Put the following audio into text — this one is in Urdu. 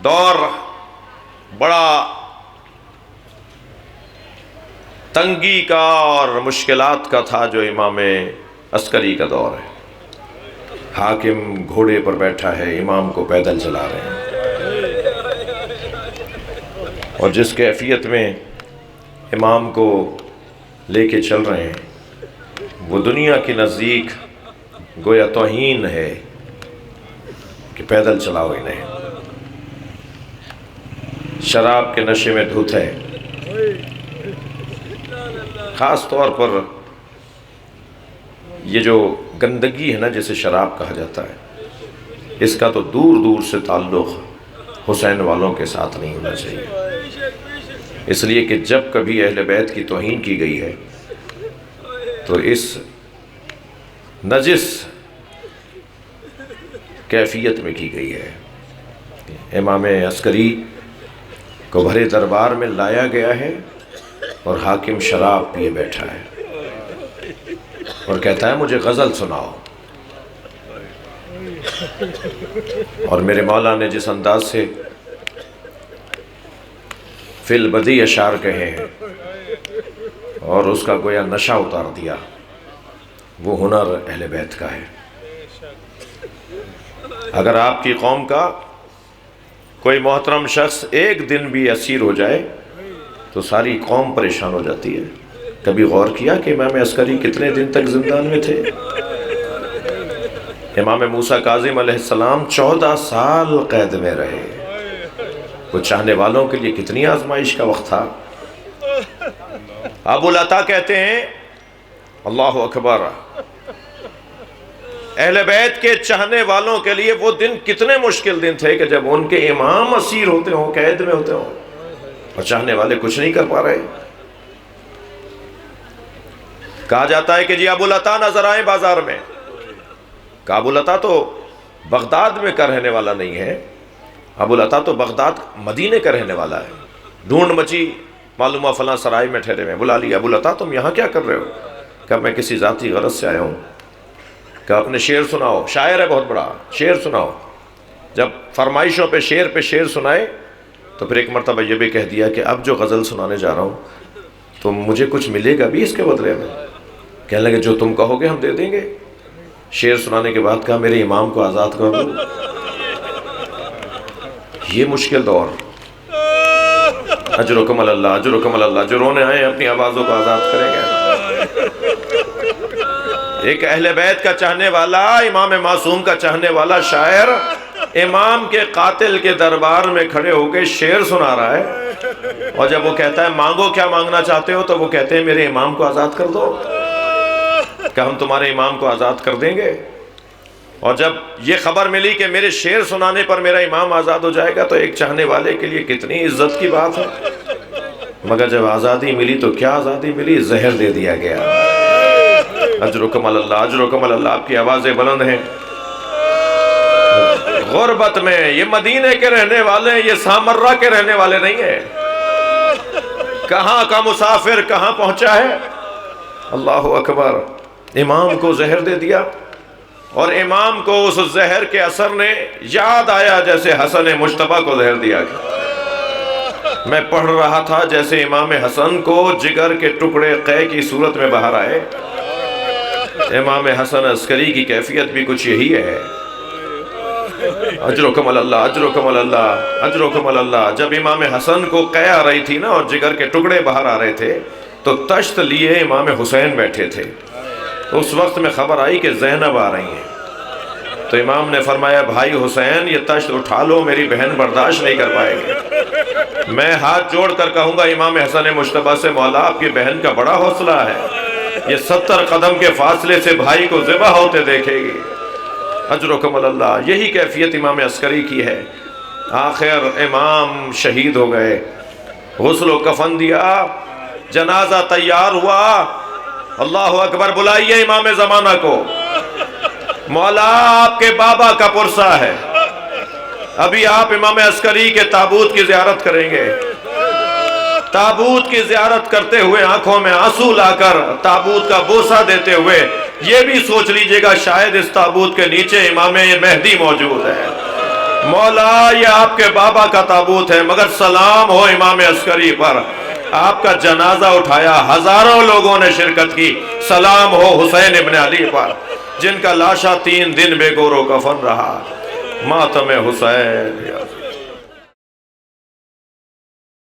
دور بڑا تنگی کا اور مشکلات کا تھا جو امام عسکری کا دور ہے۔ حاکم گھوڑے پر بیٹھا ہے، امام کو پیدل چلا رہے ہیں، اور جس کیفیت میں امام کو لے کے چل رہے ہیں وہ دنیا کے نزدیک گویا توہین ہے کہ پیدل چلاؤ انہیں۔ شراب کے نشے میں دھت ہے، خاص طور پر یہ جو گندگی ہے نا جسے شراب کہا جاتا ہے، اس کا تو دور دور سے تعلق حسین والوں کے ساتھ نہیں ہونا چاہیے، اس لیے کہ جب کبھی اہل بیت کی توہین کی گئی ہے تو اس نجس کیفیت میں کی گئی ہے۔ امام عسکری کو بھرے دربار میں لایا گیا ہے اور حاکم شراب پیے بیٹھا ہے اور کہتا ہے مجھے غزل سناؤ، اور میرے مولا نے جس انداز سے فی البدی اشعار کہے ہیں اور اس کا گویا نشہ اتار دیا، وہ ہنر اہل بیت کا ہے۔ اگر آپ کی قوم کا کوئی محترم شخص ایک دن بھی اسیر ہو جائے تو ساری قوم پریشان ہو جاتی ہے۔ کبھی غور کیا کہ امام عسکری کتنے دن تک زندان میں تھے؟ امام موسیٰ کاظم علیہ السلام 14 سال قید میں رہے۔ وہ چاہنے والوں کے لیے کتنی آزمائش کا وقت تھا۔ ابو العطا کہتے ہیں اللہ اکبر، اہل بیت کے چاہنے والوں کے لیے وہ دن کتنے مشکل دن تھے کہ جب ان کے امام اسیر ہوتے ہوں، قید میں ہوتے ہوں، اور چاہنے والے کچھ نہیں کر پا رہے۔ کہا جاتا ہے کہ جی ابو العطا نظر آئے بازار میں، کہ ابو العطا تو بغداد میں کا رہنے والا نہیں ہے، ابو العطا تو بغداد مدینے کا رہنے والا ہے۔ ڈھونڈ مچی، معلومہ فلاں سرائے میں ٹھہرے میں، بلا لیا ابو العطا تم یہاں کیا کر رہے ہو؟ کہ میں کسی ذاتی غرض سے آیا ہوں، کہ اپنے شعر سناؤ، شاعر ہے بہت بڑا، شعر سناؤ۔ جب فرمائشوں پہ شعر سنائے تو پھر ایک مرتبہ یہ بھی کہہ دیا کہ اب جو غزل سنانے جا رہا ہوں تو مجھے کچھ ملے گا بھی اس کے بدلے میں؟ کہنے لگے جو تم کہو گے ہم دے دیں گے۔ شعر سنانے کے بعد کہا میرے امام کو آزاد کر دو۔ یہ مشکل دور، اجرکم اللہ، اجرکم اللہ، جو رونے آئے اپنی آوازوں کو آزاد کریں گے۔ ایک اہل بیت کا چاہنے والا، امام معصوم کا چاہنے والا شاعر امام کے قاتل کے دربار میں کھڑے ہو کے شعر سنا رہا ہے، اور جب وہ کہتا ہے مانگو کیا مانگنا چاہتے ہو، تو وہ کہتے ہیں میرے امام کو آزاد کر دو، کہ ہم تمہارے امام کو آزاد کر دیں گے۔ اور جب یہ خبر ملی کہ میرے شعر سنانے پر میرا امام آزاد ہو جائے گا تو ایک چاہنے والے کے لیے کتنی عزت کی بات ہے۔ مگر جب آزادی ملی تو کیا آزادی ملی؟ زہر دے دیا گیا۔ اجرکم اللہ، اجرکم اللہ، آپ کی آوازیں بلند ہیں۔ غربت میں یہ مدینے کے رہنے والے، یہ سامرہ کے رہنے والے نہیں ہیں، کہاں کا مسافر کہاں پہنچا ہے۔ اللہ اکبر، امام کو زہر دے دیا، اور امام کو اس زہر کے اثر نے یاد آیا جیسے حسن مجتبیٰ کو زہر دیا گیا۔ میں پڑھ رہا تھا جیسے امام حسن کو جگر کے ٹکڑے قے کی صورت میں باہر آئے۔ امام حسن عسکری کی کیفیت بھی کچھ یہی ہے۔ اجرکم اللہ، اجرکم اللہ، اجرکم اللہ۔ جب امام حسن کو قے آ رہی تھی نا اور جگر کے ٹکڑے باہر آ رہے تھے تو تشت لیے امام حسین بیٹھے تھے، تو اس وقت میں خبر آئی کہ زینب آ رہی ہیں، تو امام نے فرمایا بھائی حسین یہ تشت اٹھا لو، میری بہن برداشت نہیں کر پائے گی۔ میں ہاتھ جوڑ کر کہوں گا امام حسن مجتبیٰ سے مولا آپ کی بہن کا بڑا حوصلہ ہے، یہ 70 قدم کے فاصلے سے بھائی کو ذبح ہوتے دیکھے گی۔ اجرکم اللہ، یہی کیفیت امام عسکری کی ہے۔ آخر امام شہید ہو گئے، غسل و کفن دیا، جنازہ تیار ہوا۔ اللہ اکبر، بلائیے امام زمانہ کو، مولا آپ کے بابا کا پرسہ ہے، ابھی آپ امام عسکری کے تابوت کی زیارت کریں گے۔ تابوت کی زیارت کرتے ہوئے آنکھوں میں آنسو لا کر تابوت کا بوسہ دیتے ہوئے یہ بھی سوچ لیجئے گا شاید اس تابوت کے نیچے امام مہدی موجود ہے۔ مولا یہ آپ کے بابا کا تابوت ہے، مگر سلام ہو امام عسکری پر، آپ کا جنازہ اٹھایا، ہزاروں لوگوں نے شرکت کی، سلام ہو حسین ابن علی پر، جن کا لاشا 3 دن بے گور و کفن رہا۔ ماتم حسین